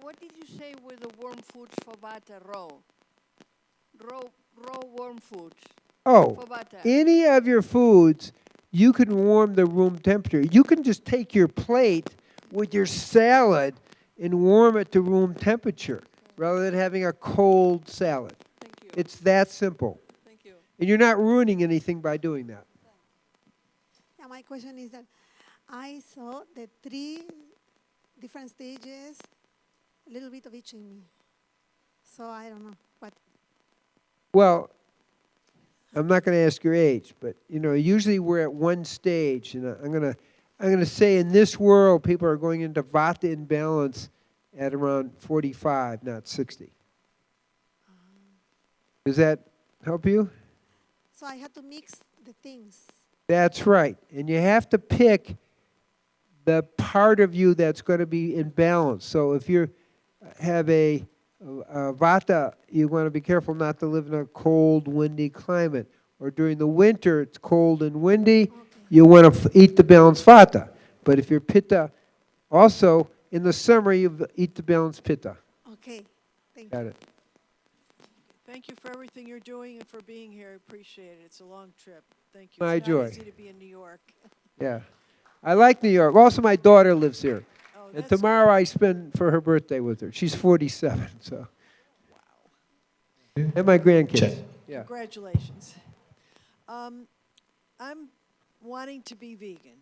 what did you say with the warm foods for butter raw? Raw warm foods Oh, for butter. any of your foods, you can warm the room temperature. You can just take your plate with your salad and warm it to room temperature rather than having a cold salad. Thank you. It's that simple. Thank you. And you're not ruining anything by doing that. Yeah, my question is that I saw the 3 different stages, a little bit of each in me. So I don't know what. Well, I'm not going to ask your age, but usually we're at one stage, and I'm going to say in this world people are going into vata imbalance at around 45, not 60. Does that help you? So I had to mix the things. That's right. And you have to pick the part of you that's going to be in balance. So if you have a vata, you want to be careful not to live in a cold, windy climate. Or during the winter, it's cold and windy, you want to eat the balanced vata. But if you're pitta, also in the summer, you eat the balanced pitta. Okay, thank Got you. it. Thank you for everything you're doing and for being here. I appreciate it. It's a long trip. Thank you. My It's joy. not easy to be in New York. Yeah. I like New York. Also, my daughter lives here. Oh, And that's tomorrow good. I spend for her birthday with her. She's 47, so. And my grandkids. Check. Yeah. Congratulations. I'm wanting to be vegan.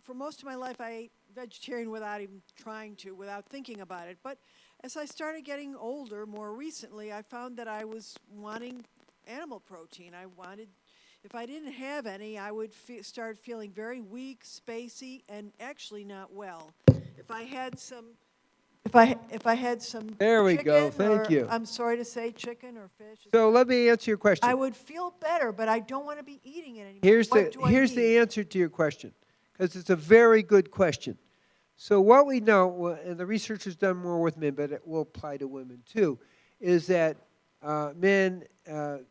For most of my life, I ate vegetarian without even trying to, without thinking about it. But as I started getting older, more recently, I found that I was wanting animal protein. I wanted, if I didn't have any, I would start feeling very weak, spacey, and actually not well. If I had some, if I had some There we go. chicken Thank or- you. I'm sorry to say chicken or fish. So let me answer your question. I would feel better, but I don't want to be eating it anymore. Here's What do I the need? answer to your question, because it's a very good question. So what we know, and the research has done more with men, but it will apply to women too, is that men in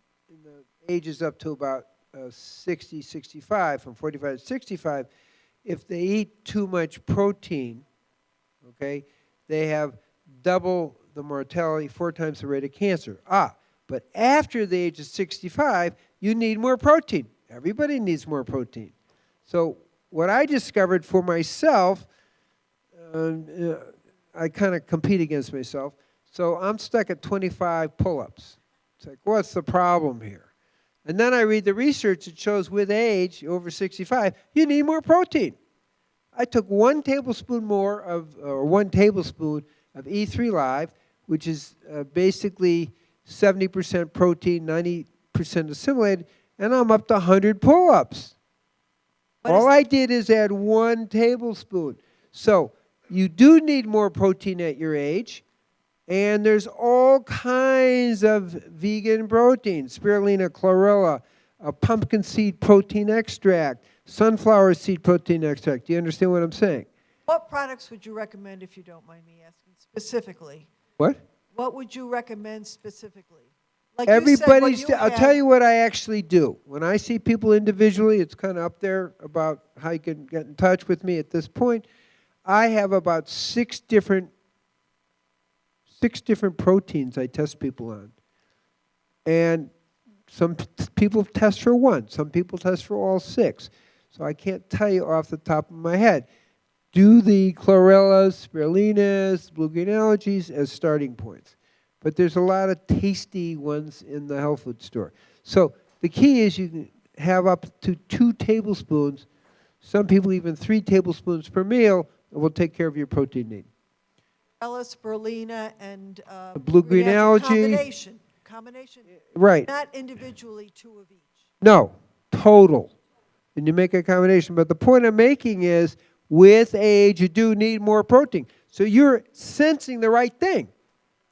the ages up to about 60, 65, from 45 to 65, if they eat too much protein, okay, they have double the mortality, 4 times the rate of cancer. But after the age of 65, you need more protein. Everybody needs more protein. So what I discovered for myself, I kind of compete against myself. So I'm stuck at 25 pull-ups. It's like, what's the problem here? And then I read the research that shows with age, over 65, you need more protein. I took 1 tablespoon more of, or 1 tablespoon of E3 Live, which is basically 70% protein, 90% assimilated, and I'm up to 100 pull-ups. All I did is add 1 tablespoon. So you do need more protein at your age, and there's all kinds of vegan protein, spirulina, chlorella, a pumpkin seed protein extract, sunflower seed protein extract. Do you understand what I'm saying? What products would you recommend, if you don't mind me asking, specifically? What? What would you recommend specifically? Like you said, what Everybody's, you I'll had- tell you what I actually do. When I see people individually, it's kind of up there about how you can get in touch with me at this point. I have about 6 different proteins I test people on. And some people test for 1. Some people test for all 6. So I can't tell you off the top of my head. Do the chlorellas, spirulinas, blue-green algaes as starting points. But there's a lot of tasty ones in the health food store. So the key is you can have up to 2 tablespoons, some people even 3 tablespoons per meal, and will take care of your protein need. spirulina, and blue-green algae. Combination. Right. Not individually 2 of each. No, total. And you make a combination. But the point I'm making is, with age, you do need more protein. So you're sensing the right thing.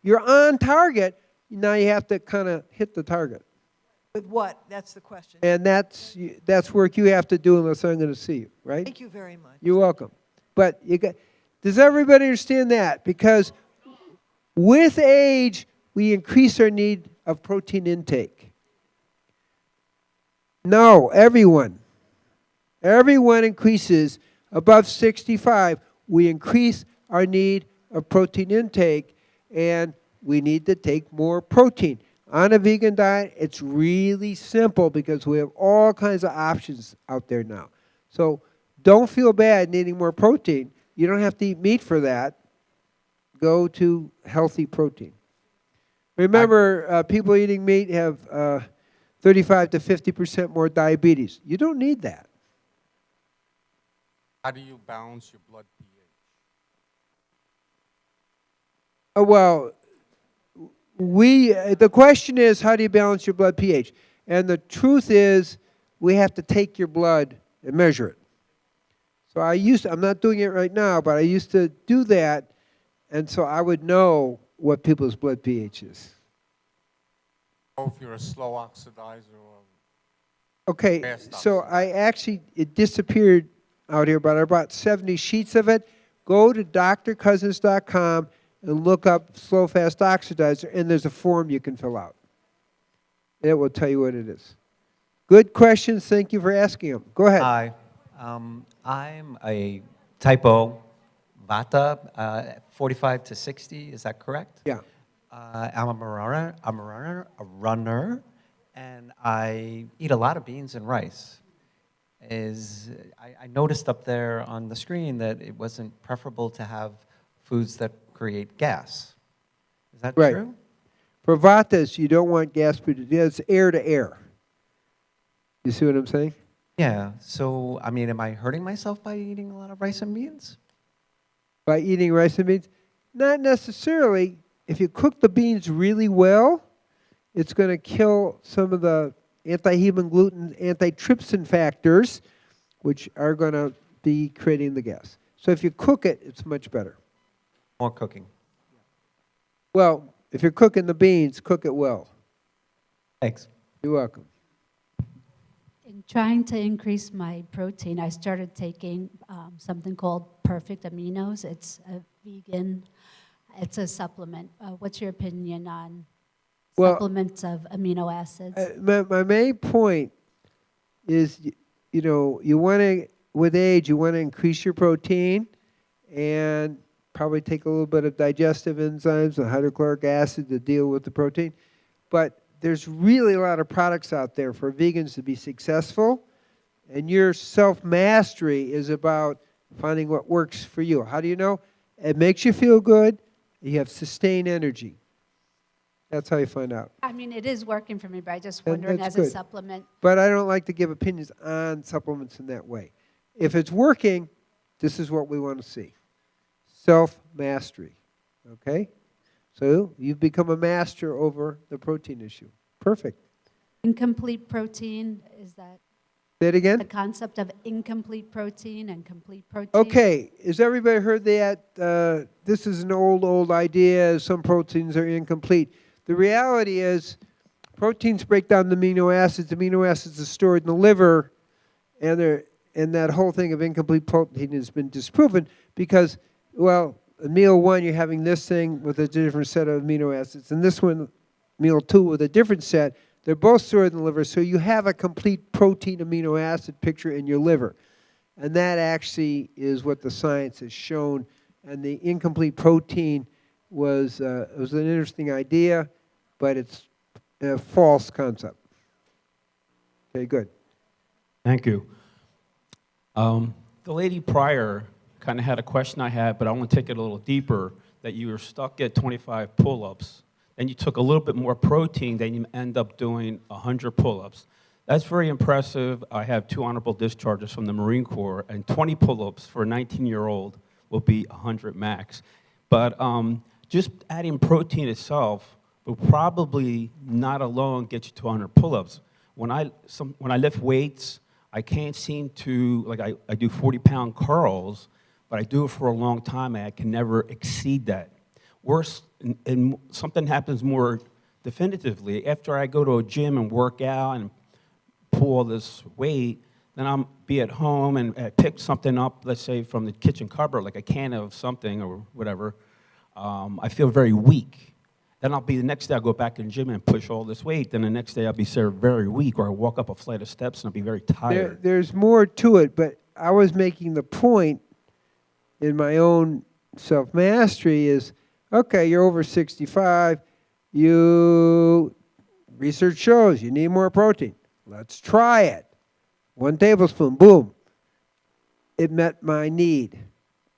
You're on target. Now you have to kind of hit the target. With what? That's the question. And that's work you have to do unless I'm going to see you, right? Thank you very much. You're welcome. But does everybody understand that? Because with age, we increase our need of protein intake. No, everyone. Everyone increases above 65. We increase our need of protein intake, and we need to take more protein. On a vegan diet, it's really simple because we have all kinds of options out there now. So don't feel bad needing more protein. You don't have to eat meat for that. Go to healthy protein. Remember, people eating meat have 35 to 50% more diabetes. You don't need that. How do you balance your blood pH? Well, the question is, how do you balance your blood pH? And the truth is, we have to take your blood and measure it. So I'm not doing it right now, but I used to do that, and so I would know what people's blood pH is. Or if you're a slow oxidizer or Okay, fast so oxidizer. it disappeared out here, but I brought 70 sheets of it. Go to drcousens.com and look up slow fast oxidizer, and there's a form you can fill out. It will tell you what it is. Good questions. Thank you for asking them. Go ahead. Hi, I'm a type O Vata, 45 to 60. Is that correct? Yeah. I'm a runner, and I eat a lot of beans and rice. I noticed up there on the screen that it wasn't preferable to have foods that create gas. Is that Right. true? For Vatas, you don't want gas produced. It's air to air. You see what I'm saying? Yeah. So, I mean, am I hurting myself by eating a lot of rice and beans? By eating rice and beans? Not necessarily. If you cook the beans really well, it's going to kill some of the anti-hemoglobin gluten, antitrypsin factors, which are going to be creating the gas. So if you cook it, it's much better. More cooking. Well, if you're cooking the beans, cook it well. Thanks. You're welcome. In trying to increase my protein, I started taking something called Perfect Aminos. It's a vegan, it's a supplement. What's your opinion on Well, supplements of amino acids? My main point is, you want to, with age, you want to increase your protein and probably take a little bit of digestive enzymes and hydrochloric acid to deal with the protein. But there's really a lot of products out there for vegans to be successful, and your self-mastery is about finding what works for you. How do you know? It makes you feel good. You have sustained energy. That's how you find out. I mean, it is working for me, but I just And wondering that's as a good. supplement. But I don't like to give opinions on supplements in that way. If it's working, this is what we want to see. Self-mastery, okay? So you've become a master over the protein issue. Perfect. Incomplete protein, is that Say it again? the concept of incomplete protein and complete protein? Okay, has everybody heard that? This is an old idea. Some proteins are incomplete. The reality is proteins break down the amino acids. Amino acids are stored in the liver, and that whole thing of incomplete protein has been disproven because, well, in meal one, you're having this thing with a different set of amino acids, and this one, meal two, with a different set. They're both stored in the liver, so you have a complete protein amino acid picture in your liver. And that actually is what the science has shown. And the incomplete protein was an interesting idea, but it's a false concept. Okay, good. Thank you. The lady prior kind of had a question I had, but I want to take it a little deeper, that you were stuck at 25 pull-ups. Then you took a little bit more protein, then you end up doing 100 pull-ups. That's very impressive. I have 2 honorable discharges from the Marine Corps, and 20 pull-ups for a 19-year-old will be 100 max. But just adding protein itself will probably not alone get you to 100 pull-ups. When I lift weights, I can't seem to, like I do 40-pound curls, but I do it for a long time, and I can never exceed that. Worse, and something happens more definitively. After I go to a gym and work out and pull all this weight, then I'll be at home and pick something up, let's say from the kitchen cupboard, like a can of something or whatever. I feel very weak. Then I'll be the next day, I'll go back in the gym and push all this weight. Then the next day, I'll be very weak, or I'll walk up a flight of steps and I'll be very tired. There's more to it, but I was making the point in my own self-mastery is, okay, you're over 65, research shows you need more protein. Let's try it. 1 tablespoon, boom. It met my need.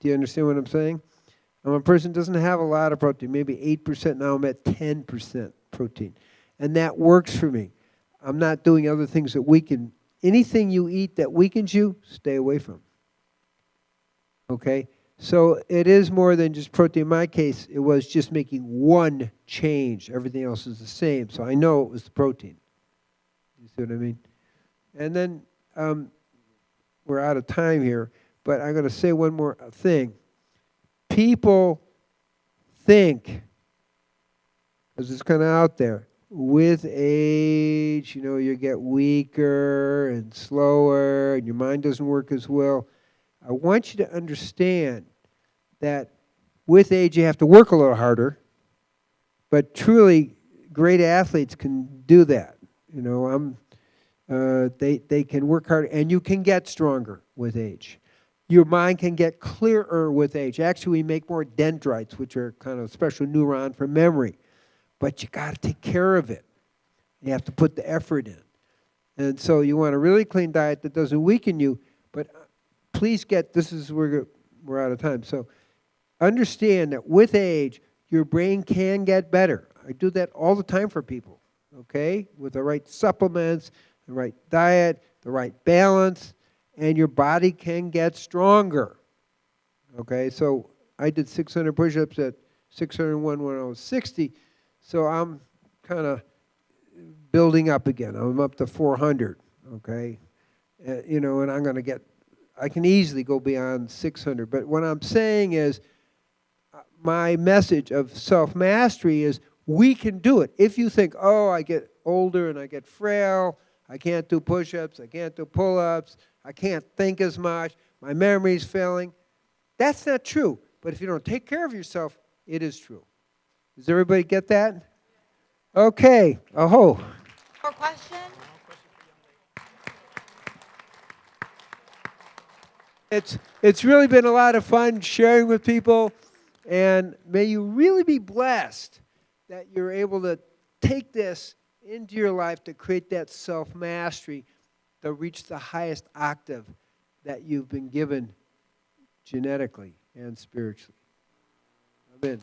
Do you understand what I'm saying? I'm a person who doesn't have a lot of protein, maybe 8%, now I'm at 10% protein. And that works for me. I'm not doing other things that weaken. Anything you eat that weakens you, stay away from. Okay? So it is more than just protein. In my case, it was just making one change. Everything else is the same. So I know it was the protein. You see what I mean? And then we're out of time here, but I'm going to say one more thing. People think, because it's kind of out there, with age, you get weaker and slower, and your mind doesn't work as well. I want you to understand that with age, you have to work a little harder, but truly, great athletes can do that. They can work harder, and you can get stronger with age. Your mind can get clearer with age. Actually, we make more dendrites, which are kind of a special neuron for memory. But you got to take care of it. You have to put the effort in. And so you want a really clean diet that doesn't weaken you, but please we're out of time. So understand that with age, your brain can get better. I do that all the time for people, okay? With the right supplements, the right diet, the right balance, and your body can get stronger, okay? So I did 600 push-ups at 601 when I was 60, so I'm kind of building up again. I'm up to 400, okay? And I'm going to I can easily go beyond 600. But what I'm saying is, my message of self-mastery is we can do it. If you think, oh, I get older and I get frail, I can't do push-ups, I can't do pull-ups, I can't think as much, my memory's failing, that's not true. But if you don't take care of yourself, it is true. Does everybody get that? Okay. Oh. More question? It's really been a lot of fun sharing with people, and may you really be blessed that you're able to take this into your life to create that self-mastery to reach the highest octave that you've been given genetically and spiritually. Amen.